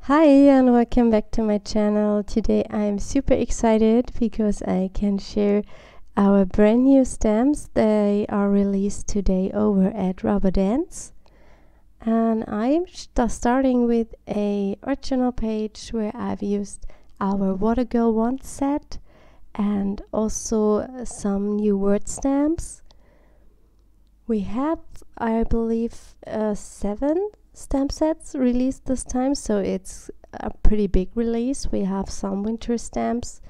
Hi and welcome back to my channel. Today I'm super excited because I can share our brand new stamps. They are released today over at Rubber Dance, and I'm starting with a original page where I've used our Water Girl 1 set and also some new word stamps. We have, I believe, 7 stamp sets released this time, so it's a pretty big release. We have some winter stamps,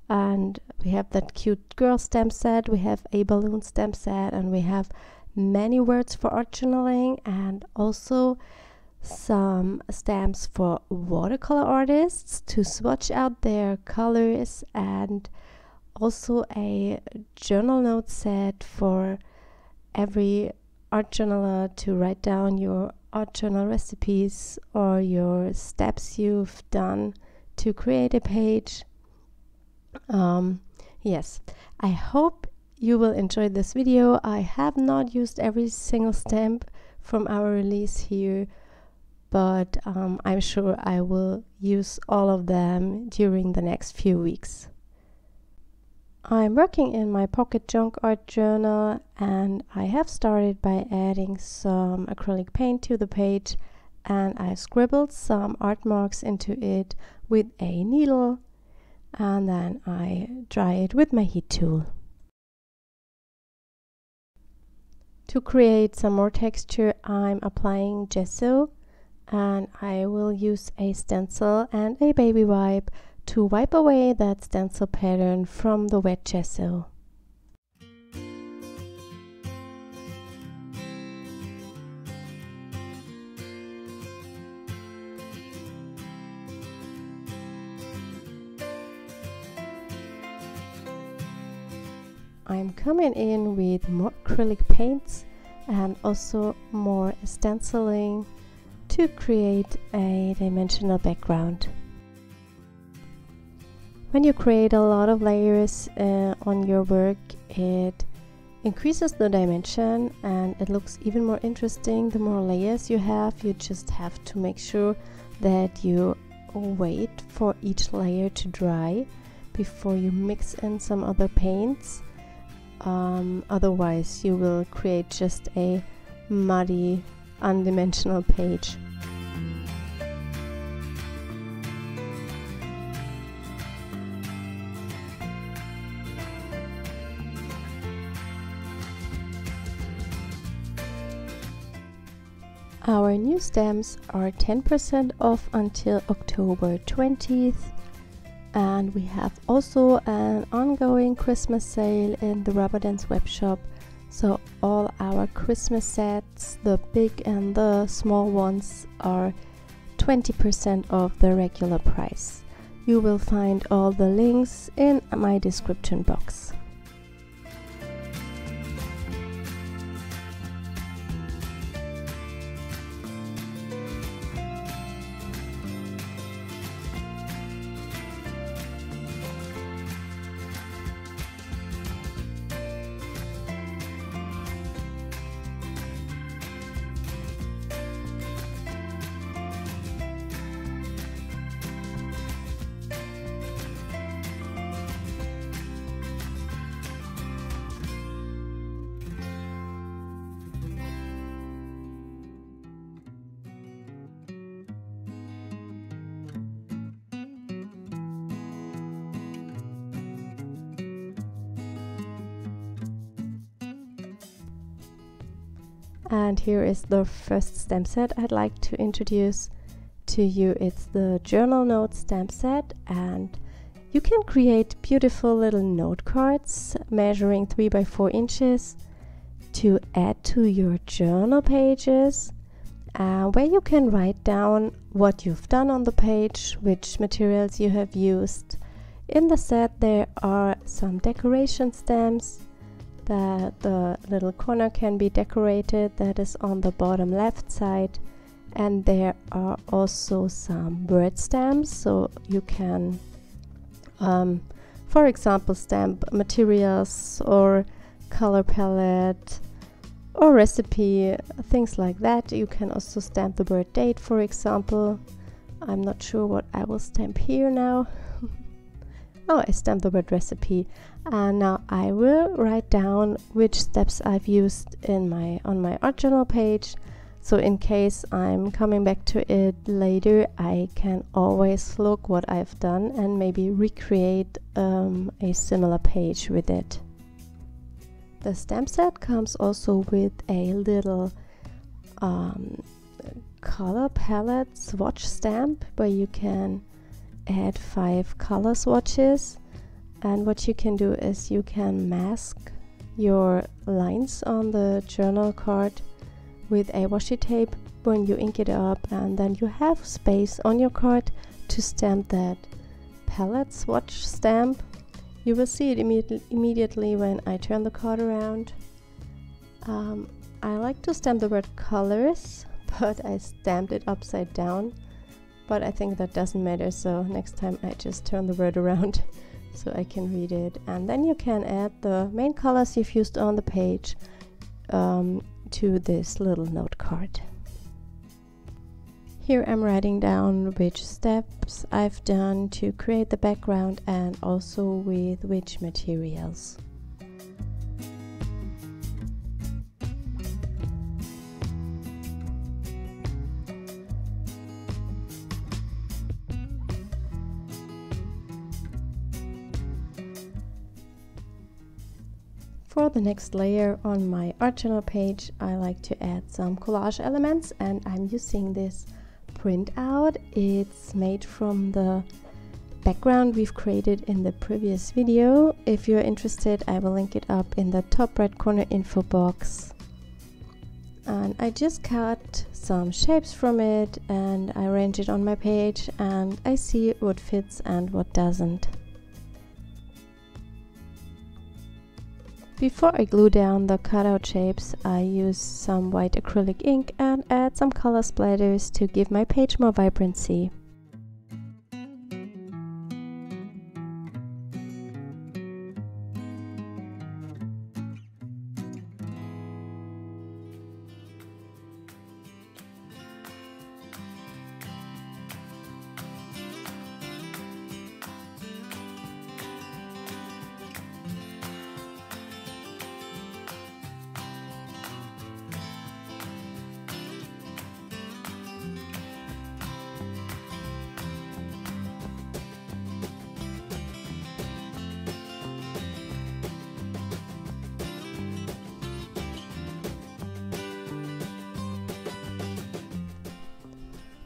and we have that cute girl stamp set, we have a balloon stamp set, and we have many words for art journaling, and also some stamps for watercolor artists to swatch out their colors, and also a journal note set for every art journaler to write down your art journal recipes or your steps you've done to create a page. Yes, I hope you will enjoy this video. I have not used every single stamp from our release here, but I'm sure I will use all of them during the next few weeks. I'm working in my pocket junk art journal, and I have started by adding some acrylic paint to the page, and I scribbled some art marks into it with a needle, and then I dry it with my heat tool. To create some more texture, I'm applying gesso, and I will use a stencil and a baby wipe to wipe away that stencil pattern from the wet gesso. I'm coming in with more acrylic paints and also more stenciling to create a dimensional background. When you create a lot of layers on your work, it increases the dimension and it looks even more interesting. The more layers you have, you just have to make sure that you wait for each layer to dry before you mix in some other paints. Otherwise, you will create just a muddy, undimensional page. Our new stamps are 10% off until October 20th, and we have also an ongoing Christmas sale in the Rubber Dance webshop, so all our Christmas sets, the big and the small ones, are 20% off the regular price. You will find all the links in my description box. And here is the first stamp set I'd like to introduce to you. It's the journal note stamp set, and you can create beautiful little note cards measuring 3 by 4 inches to add to your journal pages, where you can write down what you've done on the page, which materials you have used. In the set there are some decoration stamps. The little corner can be decorated, that is on the bottom left side, and there are also some word stamps, so you can for example stamp materials or color palette or recipe, things like that. You can also stamp the birth date, for example, I'm not sure what I will stamp here now. Oh, I stamped the word recipe. And now I will write down which steps I've used on my art journal page. So in case I'm coming back to it later, I can always look what I've done and maybe recreate a similar page with it. The stamp set comes also with a little color palette swatch stamp where you can add 5 color swatches, and what you can do is you can mask your lines on the journal card with a washi tape when you ink it up, and then you have space on your card to stamp that palette swatch stamp. You will see it immediately when I turn the card around. I like to stamp the word colors, but I stamped it upside down, but I think that doesn't matter, so next time I just turn the word around so I can read it. And then you can add the main colors you've used on the page to this little note card. Here I'm writing down which steps I've done to create the background and also with which materials. For the next layer on my art journal page, I like to add some collage elements, and I'm using this printout. It's made from the background we've created in the previous video. If you're interested, I will link it up in the top right corner info box. And I just cut some shapes from it and I arrange it on my page, and I see what fits and what doesn't. Before I glue down the cutout shapes, I use some white acrylic ink and add some color splatters to give my page more vibrancy.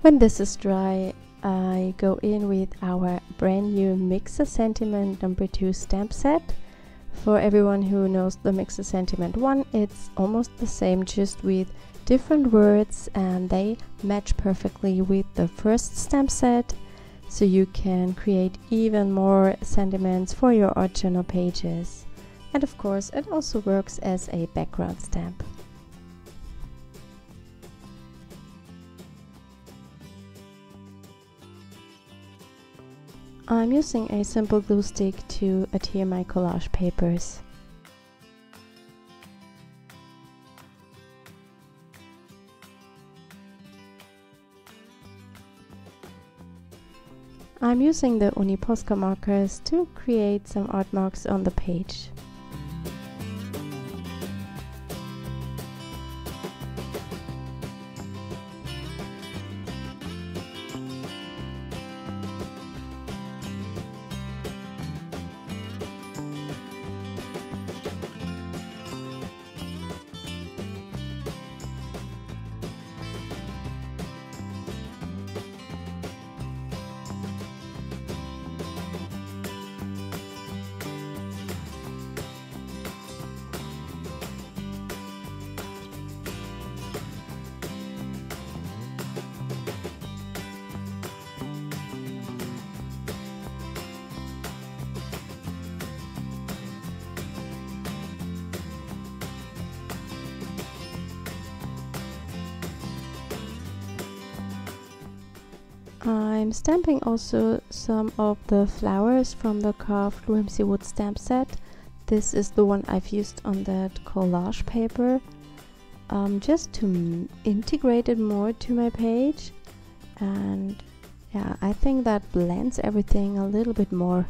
When this is dry, I go in with our brand new Mixer Sentiment #2 stamp set. For everyone who knows the Mixer Sentiment 1, it's almost the same, just with different words, and they match perfectly with the first stamp set, so you can create even more sentiments for your art journal pages. And of course, it also works as a background stamp. I'm using a simple glue stick to adhere my collage papers. I'm using the Uni Posca markers to create some art marks on the page. I'm stamping also some of the flowers from the carved Whimsy Wood stamp set. This is the one I've used on that collage paper, just to integrate it more to my page, and Yeah, I think that blends everything a little bit more.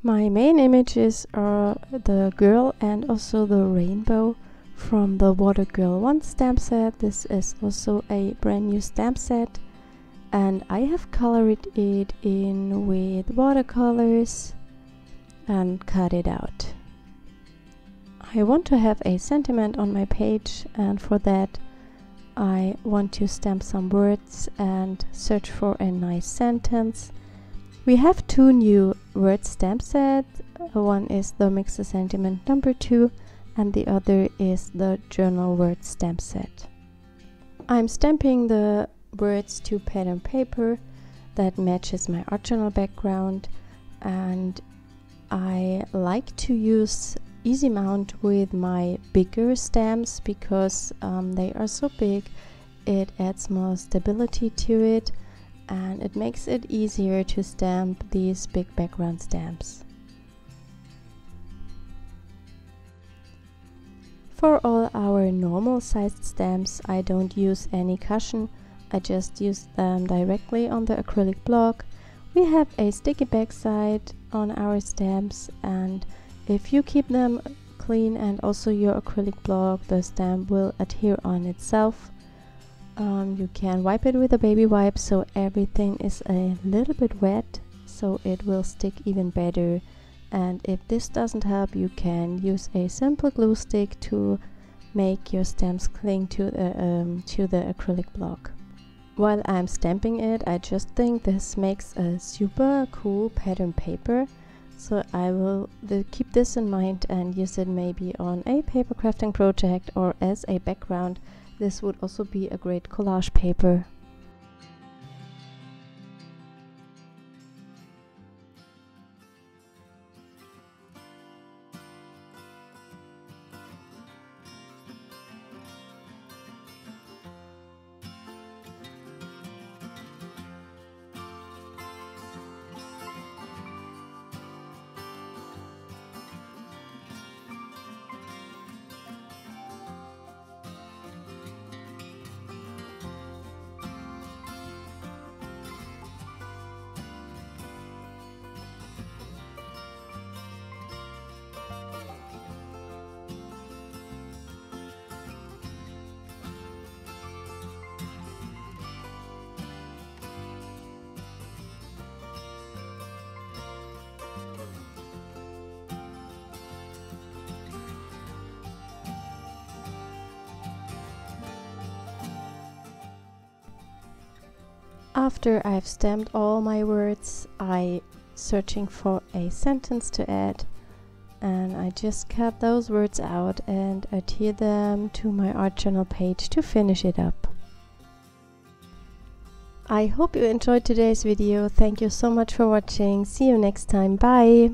My main images are the girl and also the rainbow from the Water Girl 1 stamp set. This is also a brand new stamp set, and I have colored it in with watercolors and cut it out. I want to have a sentiment on my page, and for that I want to stamp some words and search for a nice sentence. We have two new word stamp sets. One is the Mix a Sentiment number 2 and the other is the journal word stamp set. I'm stamping the words to pattern paper that matches my art journal background, and I like to use easy mount with my bigger stamps because they are so big. It adds more stability to it and it makes it easier to stamp these big background stamps. For all our normal sized stamps, I don't use any cushion. I just use them directly on the acrylic block. We have a sticky backside on our stamps, and if you keep them clean and also your acrylic block, the stamp will adhere on itself. You can wipe it with a baby wipe so everything is a little bit wet, so it will stick even better. And if this doesn't help, you can use a simple glue stick to make your stamps cling to the acrylic block. While I'm stamping it, I just think this makes a super cool pattern paper, so I will keep this in mind and use it maybe on a paper crafting project or as a background. This would also be a great collage paper. After I've stamped all my words, I'm searching for a sentence to add, and I just cut those words out and adhere them to my art journal page to finish it up. I hope you enjoyed today's video. Thank you so much for watching. See you next time. Bye!